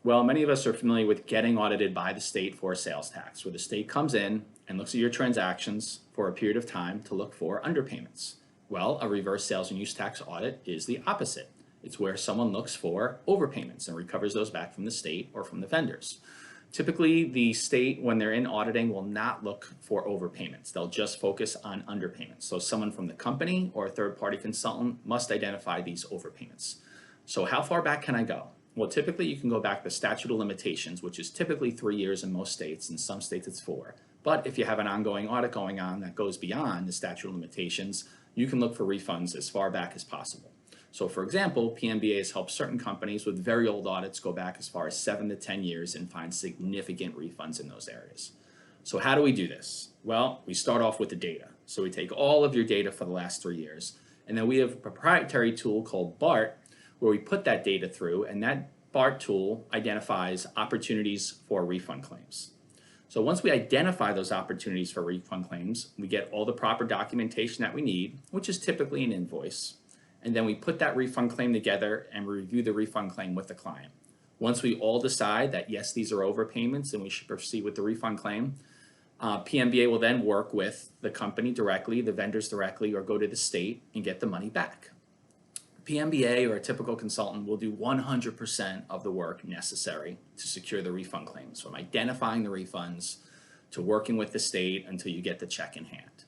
Well, many of us are familiar with getting audited by the state for sales tax, where the state comes in and looks at your transactions for a period of time to look for underpayments. Well, a reverse sales and use tax audit is the opposite. It's where someone looks for overpayments and recovers those back from the state or from the vendors. Typically, the state, when they're in auditing, will not look for overpayments. They'll just focus on underpayments. So someone from the company or a third-party consultant must identify these overpayments. So how far back can I go? Well, typically you can go back the statute of limitations, which is typically 3 years in most states. In some states it's 4. But if you have an ongoing audit going on that goes beyond the statute of limitations, you can look for refunds as far back as possible. So for example, PMBA has helped certain companies with very old audits go back as far as 7 to 10 years and find significant refunds in those areas. So how do we do this? Well, we start off with the data. So we take all of your data for the last 3 years, and then we have a proprietary tool called BART, where we put that data through, and that BART tool identifies opportunities for refund claims. So once we identify those opportunities for refund claims, we get all the proper documentation that we need, which is typically an invoice. And then we put that refund claim together and review the refund claim with the client. Once we all decide that, yes, these are overpayments and we should proceed with the refund claim, PMBA will then work with the company directly, the vendors directly, or go to the state and get the money back. PMBA or a typical consultant will do 100% of the work necessary to secure the refund claims, from identifying the refunds to working with the state until you get the check in hand.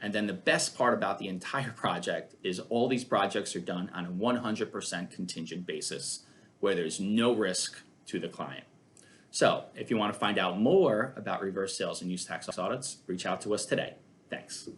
And then the best part about the entire project is all these projects are done on a 100% contingent basis, where there's no risk to the client. So if you want to find out more about reverse sales and use tax audits, reach out to us today. Thanks.